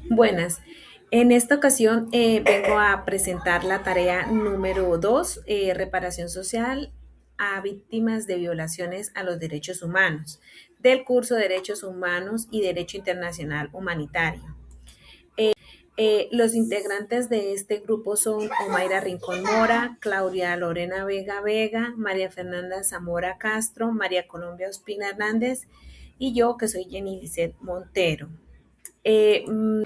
Buenas. En esta ocasión vengo a presentar la tarea número 2, reparación social a víctimas de violaciones a los derechos humanos, del curso Derechos Humanos y Derecho Internacional Humanitario. Los integrantes de este grupo son Omaira Rincón Mora, Claudia Lorena Vega Vega, María Fernanda Zamora Castro, María Colombia Ospina Hernández y yo, que soy Jenny Lisset Montero. Eh, mm,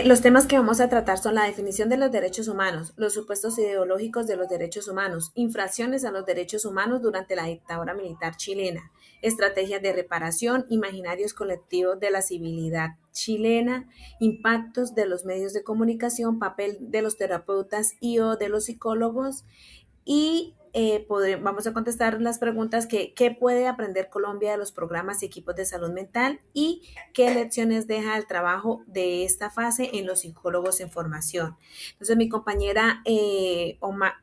los temas que vamos a tratar son la definición de los derechos humanos, los supuestos ideológicos de los derechos humanos, infracciones a los derechos humanos durante la dictadura militar chilena, estrategias de reparación, imaginarios colectivos de la civilidad chilena, impactos de los medios de comunicación, papel de los terapeutas y o de los psicólogos y vamos a contestar las preguntas que qué puede aprender Colombia de los programas y equipos de salud mental y qué lecciones deja el trabajo de esta fase en los psicólogos en formación. Entonces mi compañera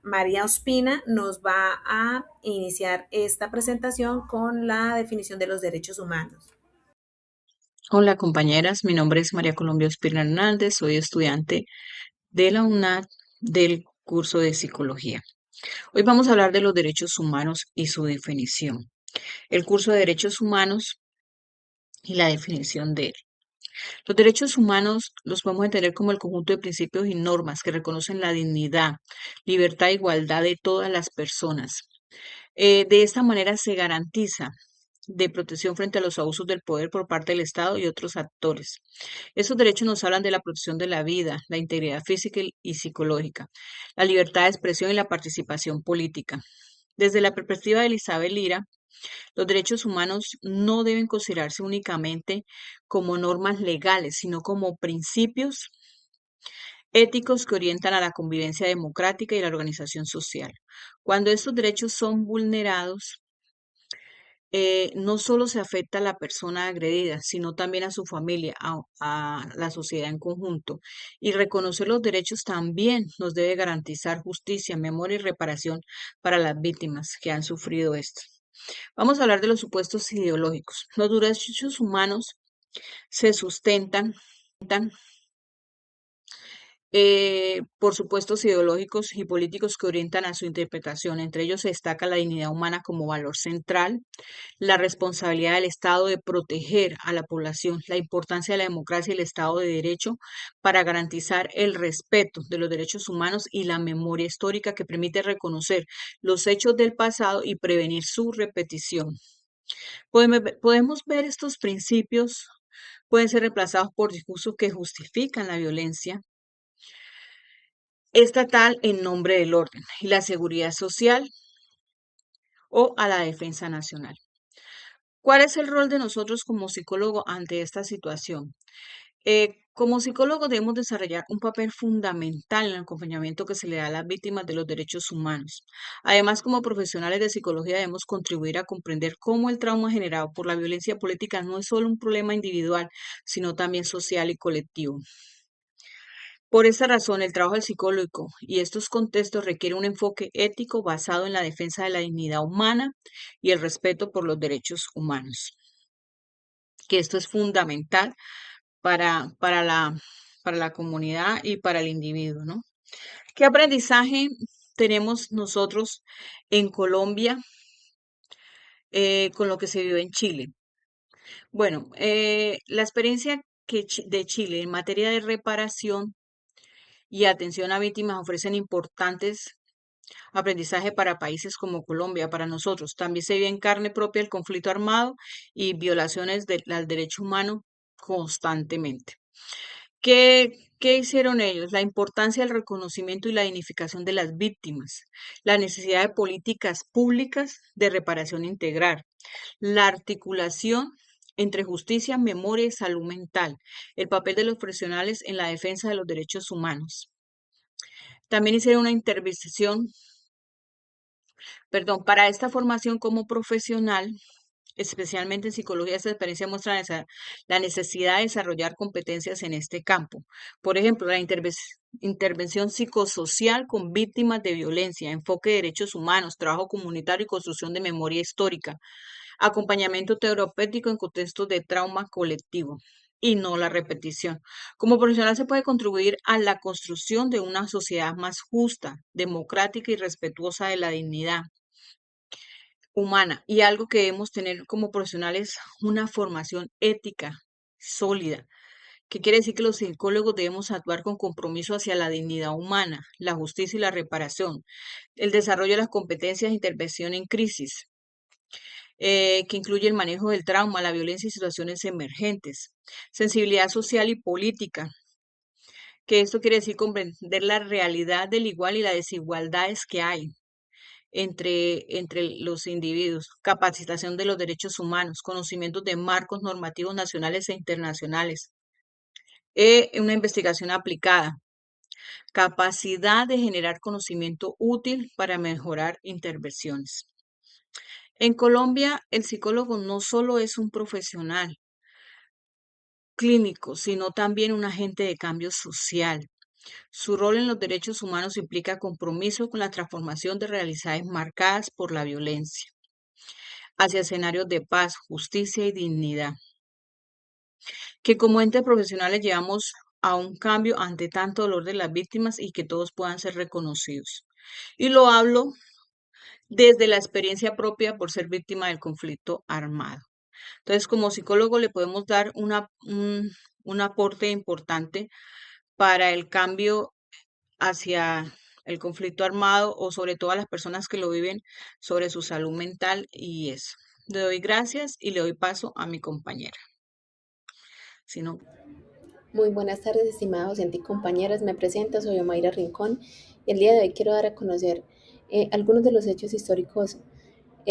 María Ospina nos va a iniciar esta presentación con la definición de los derechos humanos. Hola compañeras, mi nombre es María Colombia Ospina Hernández, soy estudiante de la UNAD del curso de Psicología. Hoy vamos a hablar de los derechos humanos y su definición. El curso de Derechos Humanos y la definición de él. Los derechos humanos los podemos entender como el conjunto de principios y normas que reconocen la dignidad, libertad e igualdad de todas las personas. De esta manera se garantiza de protección frente a los abusos del poder por parte del Estado y otros actores. Esos derechos nos hablan de la protección de la vida, la integridad física y psicológica, la libertad de expresión y la participación política. Desde la perspectiva de Elizabeth Lira, los derechos humanos no deben considerarse únicamente como normas legales, sino como principios éticos que orientan a la convivencia democrática y la organización social. Cuando estos derechos son vulnerados, no solo se afecta a la persona agredida, sino también a su familia, a la sociedad en conjunto. Y reconocer los derechos también nos debe garantizar justicia, memoria y reparación para las víctimas que han sufrido esto. Vamos a hablar de los supuestos ideológicos. Los derechos humanos se sustentan por supuestos ideológicos y políticos que orientan a su interpretación. Entre ellos se destaca la dignidad humana como valor central, la responsabilidad del Estado de proteger a la población, la importancia de la democracia y el Estado de Derecho para garantizar el respeto de los derechos humanos y la memoria histórica que permite reconocer los hechos del pasado y prevenir su repetición. Podemos ver estos principios pueden ser reemplazados por discursos que justifican la violencia estatal en nombre del orden y la seguridad social o a la defensa nacional. ¿Cuál es el rol de nosotros como psicólogos ante esta situación? Como psicólogos debemos desarrollar un papel fundamental en el acompañamiento que se le da a las víctimas de los derechos humanos. Además, como profesionales de psicología debemos contribuir a comprender cómo el trauma generado por la violencia política no es solo un problema individual, sino también social y colectivo. Por esta razón, el trabajo del psicólogo y estos contextos requiere un enfoque ético basado en la defensa de la dignidad humana y el respeto por los derechos humanos, que esto es fundamental para, para la, para la comunidad y para el individuo, ¿no? ¿Qué aprendizaje tenemos nosotros en Colombia con lo que se vive en Chile? Bueno, la experiencia de Chile en materia de reparación y atención a víctimas ofrecen importantes aprendizaje para países como Colombia, para nosotros. También se vive en carne propia el conflicto armado y violaciones al derecho humano constantemente. ¿Qué hicieron ellos? La importancia del reconocimiento y la dignificación de las víctimas, la necesidad de políticas públicas de reparación integral, la articulación entre justicia, memoria y salud mental, el papel de los profesionales en la defensa de los derechos humanos. También hicieron una intervención, perdón, para esta formación como profesional, especialmente en psicología, esta experiencia muestra la necesidad de desarrollar competencias en este campo. Por ejemplo, la intervención psicosocial con víctimas de violencia, enfoque de derechos humanos, trabajo comunitario y construcción de memoria histórica, acompañamiento terapéutico en contextos de trauma colectivo. y no la repetición. Como profesional se puede contribuir a la construcción de una sociedad más justa, democrática y respetuosa de la dignidad humana. Y algo que debemos tener como profesionales, una formación ética sólida, que quiere decir que los psicólogos debemos actuar con compromiso hacia la dignidad humana, la justicia y la reparación, el desarrollo de las competencias de intervención en crisis, que incluye el manejo del trauma, la violencia y situaciones emergentes, sensibilidad social y política, que esto quiere decir comprender la realidad del igual y las desigualdades que hay entre los individuos, capacitación de los derechos humanos, conocimientos de marcos normativos nacionales e internacionales, una investigación aplicada, capacidad de generar conocimiento útil para mejorar intervenciones. En Colombia, el psicólogo no solo es un profesional clínico, sino también un agente de cambio social. Su rol en los derechos humanos implica compromiso con la transformación de realidades marcadas por la violencia hacia escenarios de paz, justicia y dignidad, que como entes profesionales llevamos a un cambio ante tanto dolor de las víctimas y que todos puedan ser reconocidos. Y lo hablo desde la experiencia propia por ser víctima del conflicto armado. Entonces, como psicólogo le podemos dar un aporte importante para el cambio hacia el conflicto armado o sobre todo a las personas que lo viven sobre su salud mental y eso. Le doy gracias y le doy paso a mi compañera. Si no, Muy buenas tardes, estimada docente y compañeras. Me presento, soy Omaira Rincón y el día de hoy quiero dar a conocer algunos de los hechos históricos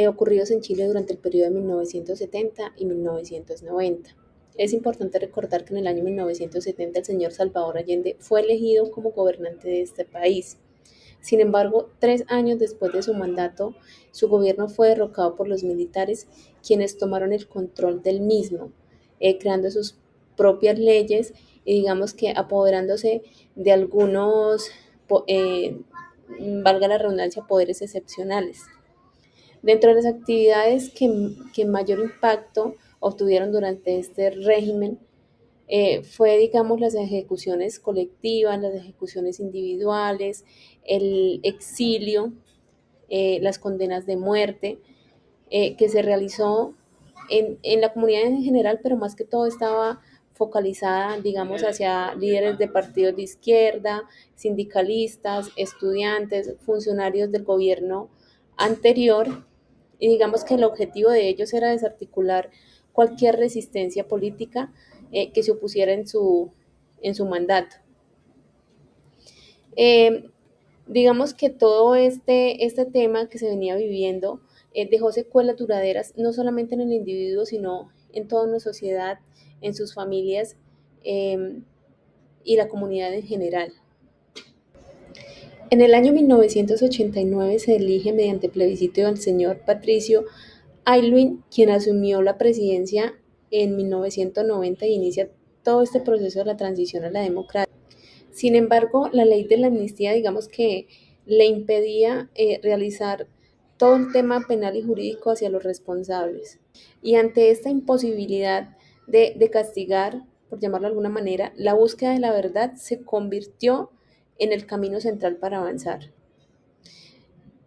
ocurridos en Chile durante el periodo de 1970 y 1990. Es importante recordar que en el año 1970 el señor Salvador Allende fue elegido como gobernante de este país. Sin embargo, 3 años después de su mandato, su gobierno fue derrocado por los militares, quienes tomaron el control del mismo, creando sus propias leyes y digamos que apoderándose de algunos, valga la redundancia, poderes excepcionales. Dentro de las actividades que mayor impacto obtuvieron durante este régimen fue, digamos, las ejecuciones colectivas, las ejecuciones individuales, el exilio, las condenas de muerte, que se realizó en la comunidad en general, pero más que todo estaba focalizada, digamos, hacia líderes de partidos de izquierda, sindicalistas, estudiantes, funcionarios del gobierno anterior, y digamos que el objetivo de ellos era desarticular cualquier resistencia política que se opusiera en su mandato. Eh, digamos que todo este tema que se venía viviendo dejó secuelas duraderas, no solamente en el individuo, sino en toda una sociedad, en sus familias eh, y la comunidad en general. En el año 1989 se elige mediante plebiscito al señor Patricio Aylwin, quien asumió la presidencia en 1990 y inicia todo este proceso de la transición a la democracia. Sin embargo, la ley de la amnistía, digamos que le impedía realizar todo el tema penal y jurídico hacia los responsables. Y ante esta imposibilidad de castigar, por llamarlo de alguna manera, la búsqueda de la verdad se convirtió en el camino central para avanzar,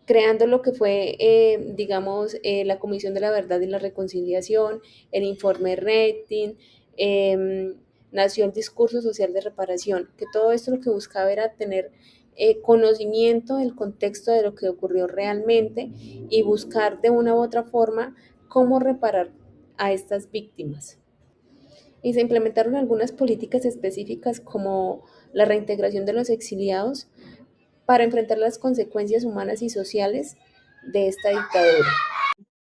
creando lo que fue, digamos, la Comisión de la Verdad y la Reconciliación, el informe Rating, nació el discurso social de reparación, que todo esto lo que buscaba era tener conocimiento del contexto de lo que ocurrió realmente y buscar de una u otra forma cómo reparar a estas víctimas. Y se implementaron algunas políticas específicas como la reintegración de los exiliados para enfrentar las consecuencias humanas y sociales de esta dictadura.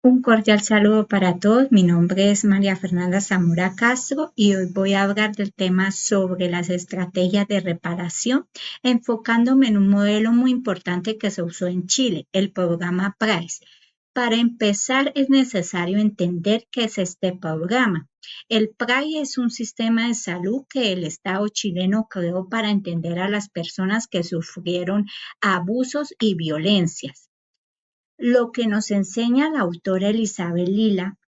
Un cordial saludo para todos. Mi nombre es María Fernanda Zamora Castro y hoy voy a hablar del tema sobre las estrategias de reparación, enfocándome en un modelo muy importante que se usó en Chile, el programa PRICE. Para empezar, es necesario entender qué es este programa. El PRICE es un sistema de salud que el Estado chileno creó para entender a las personas que sufrieron abusos y violencias. Lo que nos enseña la autora Elizabeth Lila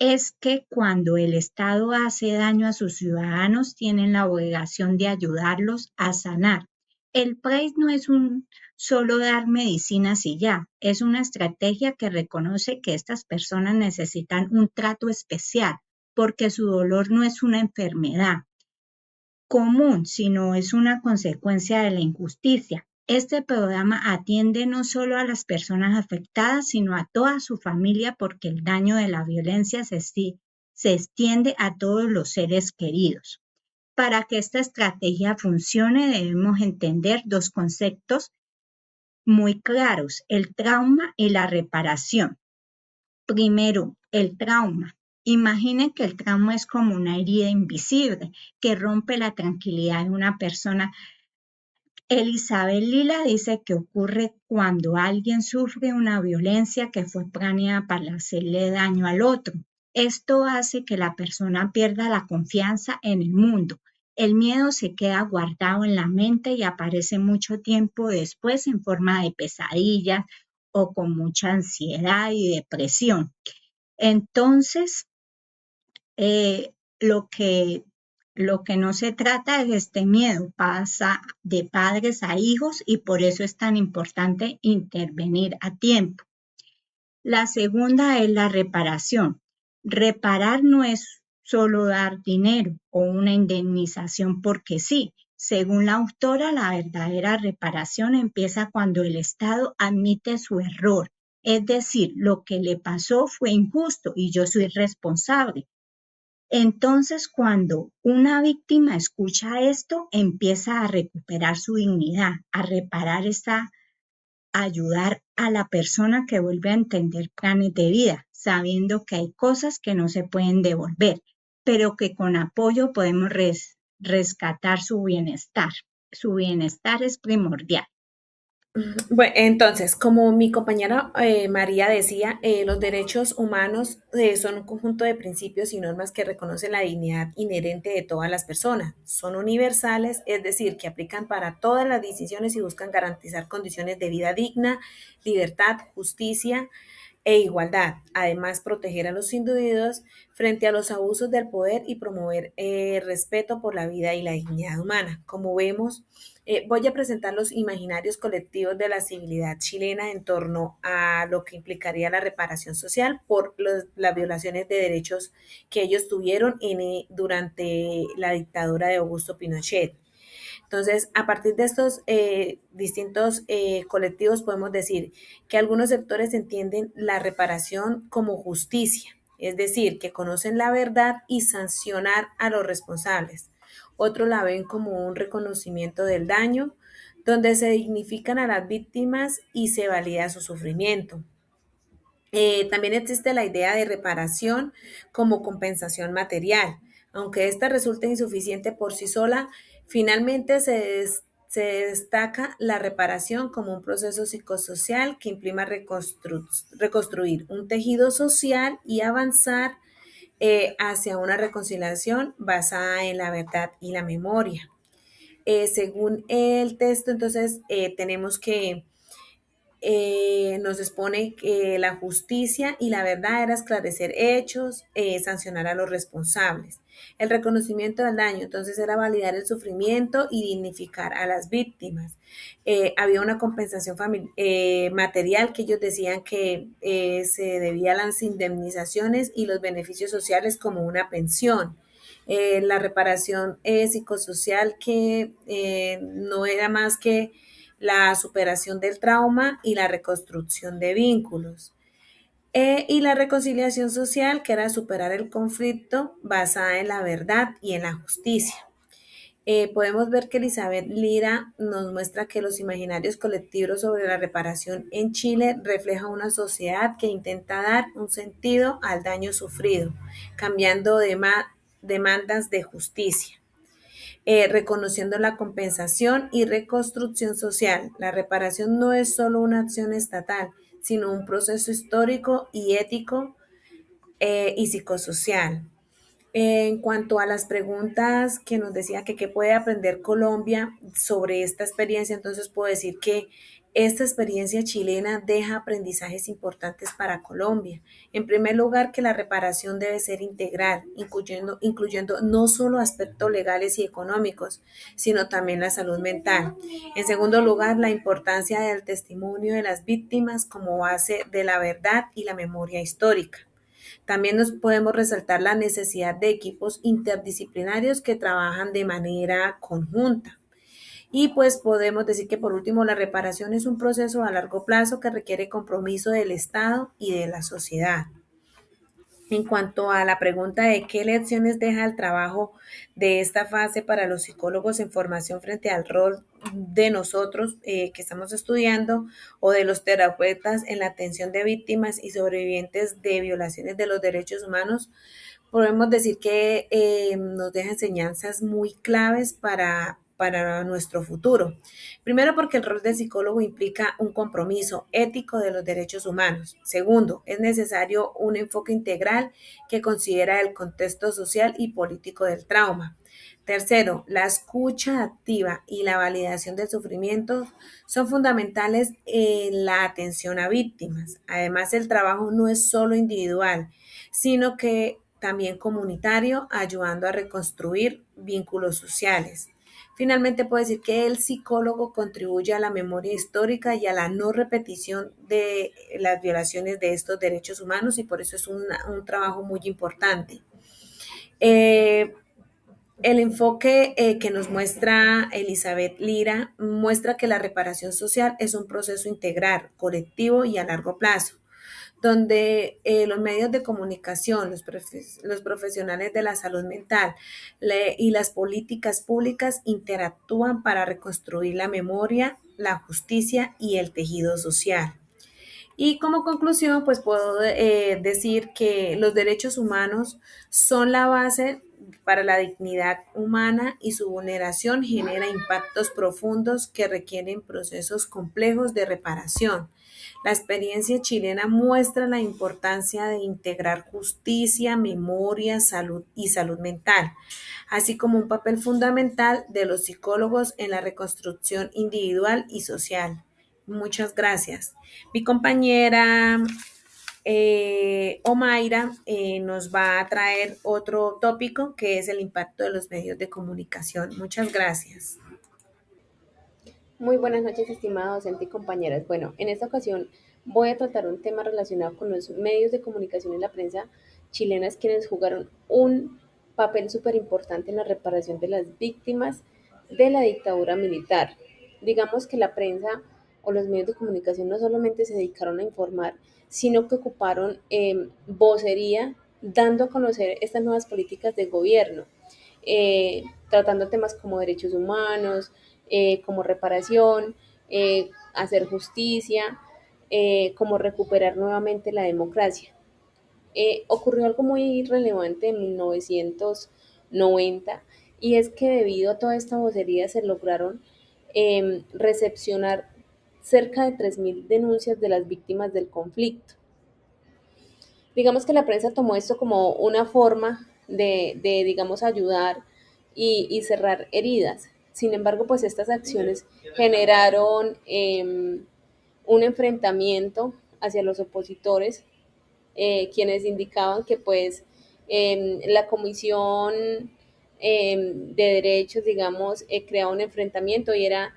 es que cuando el Estado hace daño a sus ciudadanos, tienen la obligación de ayudarlos a sanar. El PRACE no es un solo dar medicinas y ya, es una estrategia que reconoce que estas personas necesitan un trato especial porque su dolor no es una enfermedad común, sino es una consecuencia de la injusticia. Este programa atiende no solo a las personas afectadas, sino a toda su familia porque el daño de la violencia se extiende a todos los seres queridos. Para que esta estrategia funcione, debemos entender dos conceptos muy claros, el trauma y la reparación. Primero, el trauma. Imaginen que el trauma es como una herida invisible que rompe la tranquilidad de una persona. Elizabeth Lila dice que ocurre cuando alguien sufre una violencia que fue planeada para hacerle daño al otro. Esto hace que la persona pierda la confianza en el mundo. El miedo se queda guardado en la mente y aparece mucho tiempo después en forma de pesadillas o con mucha ansiedad y depresión. Entonces, eh, lo que, lo que no se trata es este miedo, pasa de padres a hijos y por eso es tan importante intervenir a tiempo. La segunda es la reparación. Reparar no es solo dar dinero o una indemnización porque sí. Según la autora, la verdadera reparación empieza cuando el Estado admite su error. Es decir, lo que le pasó fue injusto y yo soy responsable. Entonces, cuando una víctima escucha esto, empieza a recuperar su dignidad, a reparar esta, a ayudar a la persona que vuelve a entender planes de vida, sabiendo que hay cosas que no se pueden devolver, pero que con apoyo podemos rescatar su bienestar. Su bienestar es primordial. Bueno, entonces, como mi compañera María decía, los derechos humanos son un conjunto de principios y normas que reconocen la dignidad inherente de todas las personas. Son universales, es decir, que aplican para todas las decisiones y buscan garantizar condiciones de vida digna, libertad, justicia e igualdad. Además, proteger a los individuos frente a los abusos del poder y promover respeto por la vida y la dignidad humana. Como vemos, voy a presentar los imaginarios colectivos de la civilidad chilena en torno a lo que implicaría la reparación social por las violaciones de derechos que ellos tuvieron durante la dictadura de Augusto Pinochet. Entonces, a partir de estos distintos colectivos podemos decir que algunos sectores entienden la reparación como justicia, es decir, que conocen la verdad y sancionar a los responsables. Otros la ven como un reconocimiento del daño, donde se dignifican a las víctimas y se valida su sufrimiento. También existe la idea de reparación como compensación material. Aunque esta resulta insuficiente por sí sola, finalmente se destaca la reparación como un proceso psicosocial que implica reconstruir un tejido social y avanzar hacia una reconciliación basada en la verdad y la memoria. Según el texto, entonces tenemos que nos expone que la justicia y la verdad era esclarecer hechos, sancionar a los responsables. El reconocimiento del daño, entonces, era validar el sufrimiento y dignificar a las víctimas. Había una compensación material que ellos decían que se debía a las indemnizaciones y los beneficios sociales como una pensión. La reparación psicosocial que no era más que la superación del trauma y la reconstrucción de vínculos. Y la reconciliación social, que era superar el conflicto basada en la verdad y en la justicia. Podemos ver que Elizabeth Lira nos muestra que los imaginarios colectivos sobre la reparación en Chile refleja una sociedad que intenta dar un sentido al daño sufrido, cambiando demandas de justicia. Reconociendo la compensación y reconstrucción social. La reparación no es solo una acción estatal, sino un proceso histórico y ético y psicosocial. En cuanto a las preguntas que nos decía que qué puede aprender Colombia sobre esta experiencia, entonces puedo decir que esta experiencia chilena deja aprendizajes importantes para Colombia. En primer lugar, que la reparación debe ser integral, incluyendo no solo aspectos legales y económicos, sino también la salud mental. En segundo lugar, la importancia del testimonio de las víctimas como base de la verdad y la memoria histórica. También nos podemos resaltar la necesidad de equipos interdisciplinarios que trabajan de manera conjunta. Y pues podemos decir que por último la reparación es un proceso a largo plazo que requiere compromiso del Estado y de la sociedad. En cuanto a la pregunta de qué lecciones deja el trabajo de esta fase para los psicólogos en formación frente al rol de nosotros que estamos estudiando o de los terapeutas en la atención de víctimas y sobrevivientes de violaciones de los derechos humanos, podemos decir que nos deja enseñanzas muy claves para nuestro futuro. Primero, porque el rol del psicólogo implica un compromiso ético de los derechos humanos. Segundo, es necesario un enfoque integral que considera el contexto social y político del trauma. Tercero, la escucha activa y la validación del sufrimiento son fundamentales en la atención a víctimas. Además, el trabajo no es solo individual, sino que también comunitario, ayudando a reconstruir vínculos sociales. Finalmente, puedo decir que el psicólogo contribuye a la memoria histórica y a la no repetición de las violaciones de estos derechos humanos y por eso es un trabajo muy importante. Eh, el enfoque que nos muestra Elizabeth Lira muestra que la reparación social es un proceso integral, colectivo y a largo plazo donde los medios de comunicación, los profesionales de la salud mental y las políticas públicas interactúan para reconstruir la memoria, la justicia y el tejido social. Y como conclusión, pues puedo decir que los derechos humanos son la base para la dignidad humana y su vulneración genera impactos profundos que requieren procesos complejos de reparación. La experiencia chilena muestra la importancia de integrar justicia, memoria, salud y salud mental, así como un papel fundamental de los psicólogos en la reconstrucción individual y social. Muchas gracias. Mi compañera Omaira nos va a traer otro tópico que es el impacto de los medios de comunicación. Muchas gracias. Muy buenas noches, estimada docente y compañeras. Bueno, en esta ocasión voy a tratar un tema relacionado con los medios de comunicación y la prensa chilenas, quienes jugaron un papel súper importante en la reparación de las víctimas de la dictadura militar. Digamos que la prensa o los medios de comunicación no solamente se dedicaron a informar, sino que ocuparon vocería dando a conocer estas nuevas políticas de gobierno, tratando temas como derechos humanos, como reparación, hacer justicia, como recuperar nuevamente la democracia. Ocurrió algo muy relevante en 1990 y es que debido a toda esta vocería se lograron recepcionar cerca de 3.000 denuncias de las víctimas del conflicto. Digamos que la prensa tomó esto como una forma de digamos, ayudar y cerrar heridas. Sin embargo, pues estas acciones generaron un enfrentamiento hacia los opositores, quienes indicaban que pues la Comisión de Derechos, digamos, creaba un enfrentamiento y era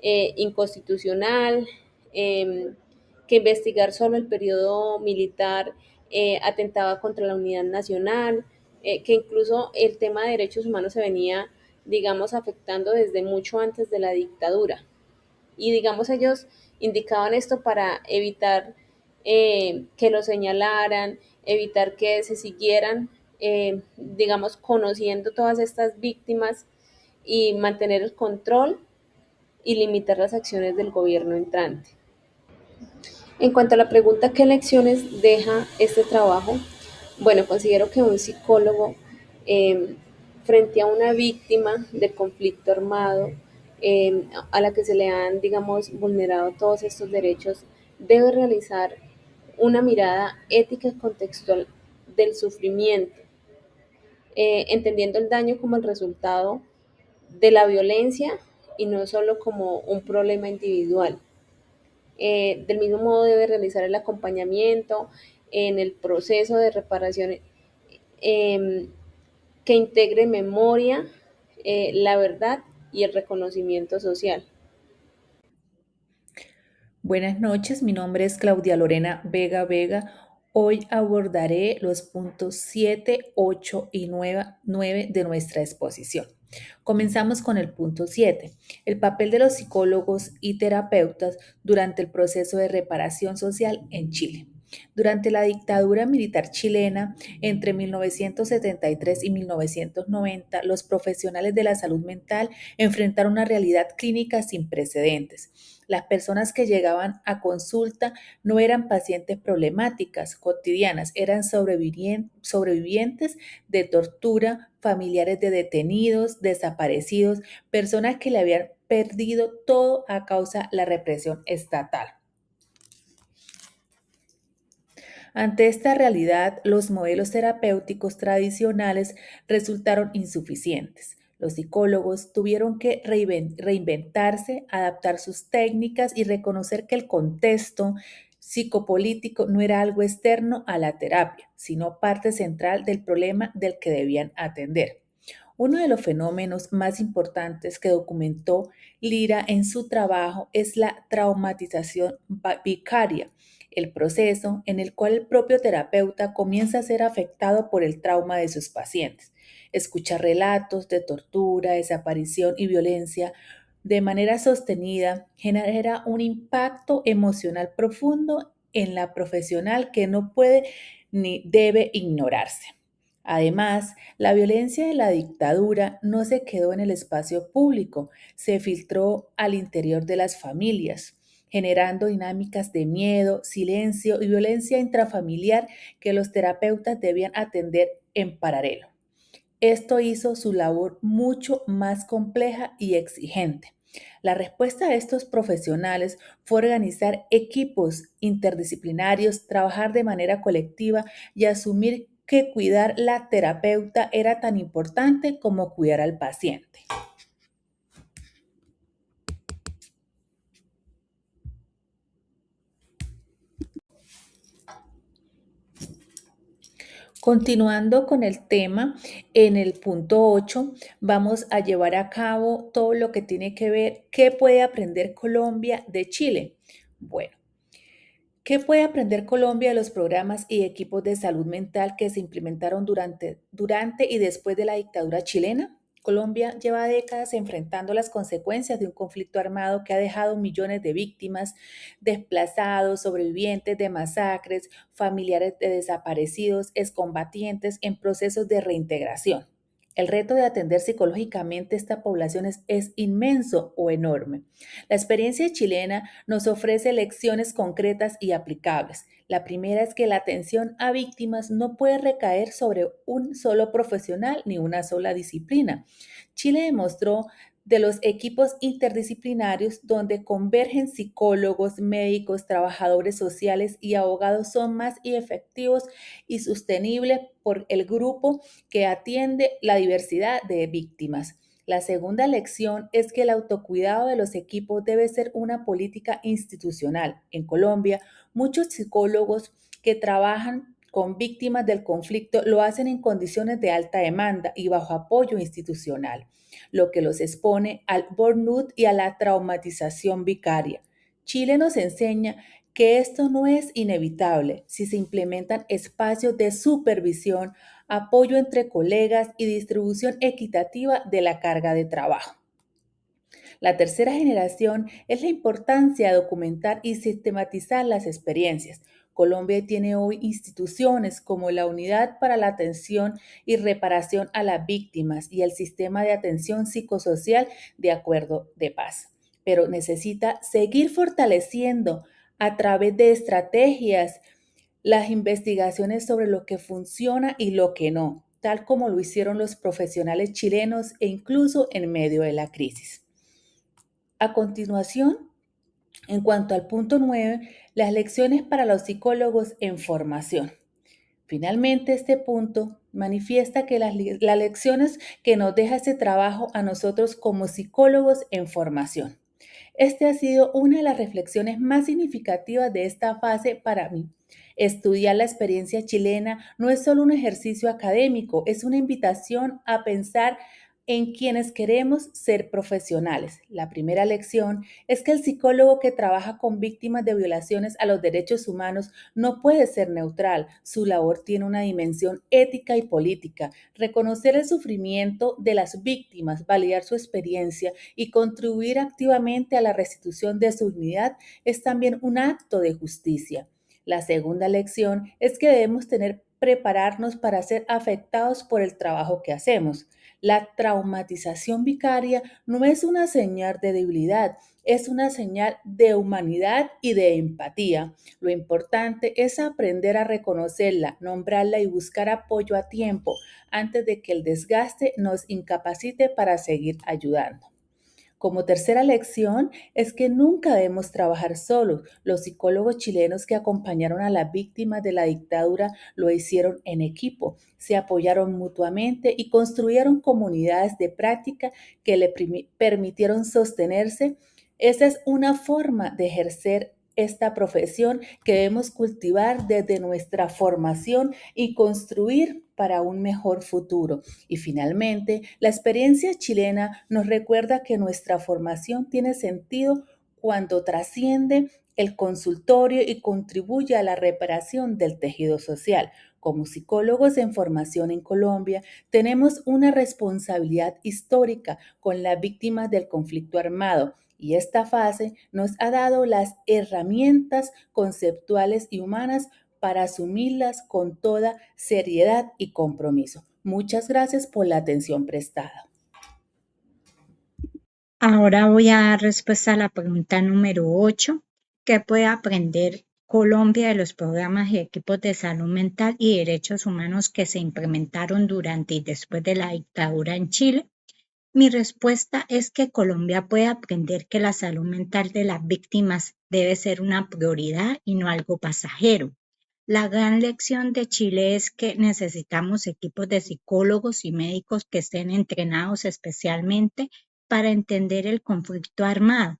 inconstitucional, que investigar solo el periodo militar atentaba contra la unidad nacional, que incluso el tema de derechos humanos se venía, digamos, afectando desde mucho antes de la dictadura. Y digamos, ellos indicaban esto para evitar que lo señalaran, evitar que se siguieran, digamos, conociendo todas estas víctimas y mantener el control y limitar las acciones del gobierno entrante. En cuanto a la pregunta, ¿qué lecciones deja este trabajo? Bueno, considero que un psicólogo eh, frente a una víctima de conflicto armado, a la que se le han, digamos, vulnerado todos estos derechos, debe realizar una mirada ética y contextual del sufrimiento, entendiendo el daño como el resultado de la violencia y no solo como un problema individual. Del mismo modo debe realizar el acompañamiento en el proceso de reparación eh, que integre memoria, la verdad y el reconocimiento social. Buenas noches, mi nombre es Claudia Lorena Vega Vega. Hoy abordaré los puntos 7, 8 y 9 de nuestra exposición. Comenzamos con el punto 7, el papel de los psicólogos y terapeutas durante el proceso de reparación social en Chile. Durante la dictadura militar chilena, entre 1973 y 1990, los profesionales de la salud mental enfrentaron una realidad clínica sin precedentes. Las personas que llegaban a consulta no eran pacientes problemáticas cotidianas, eran sobrevivientes de tortura, familiares de detenidos, desaparecidos, personas que le habían perdido todo a causa de la represión estatal. Ante esta realidad, los modelos terapéuticos tradicionales resultaron insuficientes. Los psicólogos tuvieron que reinventarse, adaptar sus técnicas y reconocer que el contexto psicopolítico no era algo externo a la terapia, sino parte central del problema del que debían atender. Uno de los fenómenos más importantes que documentó Lira en su trabajo es la traumatización vicaria, el proceso en el cual el propio terapeuta comienza a ser afectado por el trauma de sus pacientes. Escucha relatos de tortura, desaparición y violencia de manera sostenida genera un impacto emocional profundo en la profesional que no puede ni debe ignorarse. Además, la violencia de la dictadura no se quedó en el espacio público, se filtró al interior de las familias, generando dinámicas de miedo, silencio y violencia intrafamiliar que los terapeutas debían atender en paralelo. Esto hizo su labor mucho más compleja y exigente. La respuesta de estos profesionales fue organizar equipos interdisciplinarios, trabajar de manera colectiva y asumir que cuidar la terapeuta era tan importante como cuidar al paciente. Continuando con el tema, en el punto 8 vamos a llevar a cabo todo lo que tiene que ver qué puede aprender Colombia de Chile. Bueno, ¿qué puede aprender Colombia de los programas y equipos de salud mental que se implementaron durante y después de la dictadura chilena? Colombia lleva décadas enfrentando las consecuencias de un conflicto armado que ha dejado millones de víctimas, desplazados, sobrevivientes de masacres, familiares de desaparecidos, excombatientes en procesos de reintegración. El reto de atender psicológicamente a esta población es inmenso o enorme. La experiencia chilena nos ofrece lecciones concretas y aplicables. La primera es que la atención a víctimas no puede recaer sobre un solo profesional ni una sola disciplina. Chile demostró de los equipos interdisciplinarios donde convergen psicólogos, médicos, trabajadores sociales y abogados son más efectivos y sostenibles por el grupo que atiende la diversidad de víctimas. La segunda lección es que el autocuidado de los equipos debe ser una política institucional. En Colombia, muchos psicólogos que trabajan con víctimas del conflicto lo hacen en condiciones de alta demanda y bajo apoyo institucional, lo que los expone al burnout y a la traumatización vicaria. Chile nos enseña que esto no es inevitable si se implementan espacios de supervisión, apoyo entre colegas y distribución equitativa de la carga de trabajo. La tercera generación es la importancia de documentar y sistematizar las experiencias. Colombia tiene hoy instituciones como la Unidad para la Atención y Reparación a las Víctimas y el Sistema de Atención Psicosocial de Acuerdo de Paz, pero necesita seguir fortaleciendo a través de estrategias las investigaciones sobre lo que funciona y lo que no, tal como lo hicieron los profesionales chilenos e incluso en medio de la crisis. A continuación, en cuanto al punto 9, las lecciones para los psicólogos en formación. Finalmente, este punto manifiesta que las lecciones que nos deja este trabajo a nosotros como psicólogos en formación. Este ha sido una de las reflexiones más significativas de esta fase para mí. Estudiar la experiencia chilena no es solo un ejercicio académico, es una invitación a pensar en quienes queremos ser profesionales. La primera lección es que el psicólogo que trabaja con víctimas de violaciones a los derechos humanos no puede ser neutral. Su labor tiene una dimensión ética y política. Reconocer el sufrimiento de las víctimas, validar su experiencia y contribuir activamente a la restitución de su dignidad es también un acto de justicia. La segunda lección es que debemos prepararnos para ser afectados por el trabajo que hacemos. La traumatización vicaria no es una señal de debilidad, es una señal de humanidad y de empatía. Lo importante es aprender a reconocerla, nombrarla y buscar apoyo a tiempo antes de que el desgaste nos incapacite para seguir ayudando. Como tercera lección es que nunca debemos trabajar solos. Los psicólogos chilenos que acompañaron a las víctimas de la dictadura lo hicieron en equipo, se apoyaron mutuamente y construyeron comunidades de práctica que le permitieron sostenerse. Esa es una forma de ejercer esta profesión que debemos cultivar desde nuestra formación y construir para un mejor futuro. Y finalmente, la experiencia chilena nos recuerda que nuestra formación tiene sentido cuando trasciende el consultorio y contribuye a la reparación del tejido social. Como psicólogos en formación en Colombia, tenemos una responsabilidad histórica con las víctimas del conflicto armado y esta fase nos ha dado las herramientas conceptuales y humanas para asumirlas con toda seriedad y compromiso. Muchas gracias por la atención prestada. Ahora voy a dar respuesta a la pregunta número 8. ¿Qué puede aprender Colombia de los programas y equipos de salud mental y derechos humanos que se implementaron durante y después de la dictadura en Chile? Mi respuesta es que Colombia puede aprender que la salud mental de las víctimas debe ser una prioridad y no algo pasajero. La gran lección de Chile es que necesitamos equipos de psicólogos y médicos que estén entrenados especialmente para entender el conflicto armado.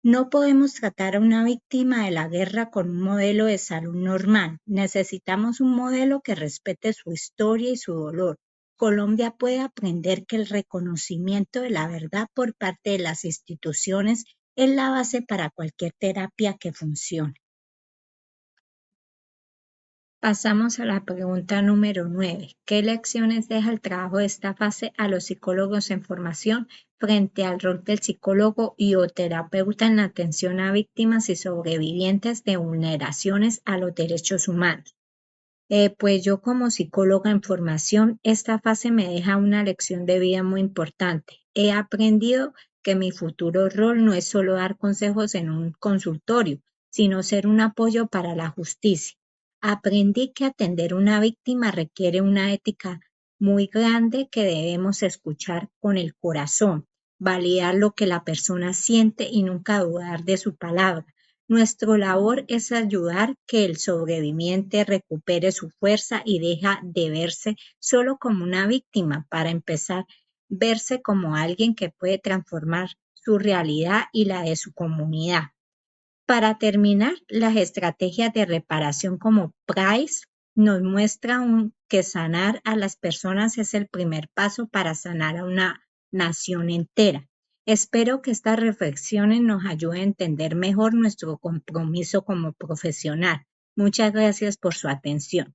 No podemos tratar a una víctima de la guerra con un modelo de salud normal. Necesitamos un modelo que respete su historia y su dolor. Colombia puede aprender que el reconocimiento de la verdad por parte de las instituciones es la base para cualquier terapia que funcione. Pasamos a la pregunta número 9. ¿Qué lecciones deja el trabajo de esta fase a los psicólogos en formación frente al rol del psicólogo y o terapeuta en la atención a víctimas y sobrevivientes de vulneraciones a los derechos humanos? Pues yo como psicóloga en formación, esta fase me deja una lección de vida muy importante. He aprendido que mi futuro rol no es solo dar consejos en un consultorio, sino ser un apoyo para la justicia. Aprendí que atender a una víctima requiere una ética muy grande que debemos escuchar con el corazón, validar lo que la persona siente y nunca dudar de su palabra. Nuestra labor es ayudar que el sobreviviente recupere su fuerza y deja de verse solo como una víctima para empezar verse como alguien que puede transformar su realidad y la de su comunidad. Para terminar, las estrategias de reparación como PRICE nos muestran que sanar a las personas es el primer paso para sanar a una nación entera. Espero que estas reflexiones nos ayuden a entender mejor nuestro compromiso como profesional. Muchas gracias por su atención.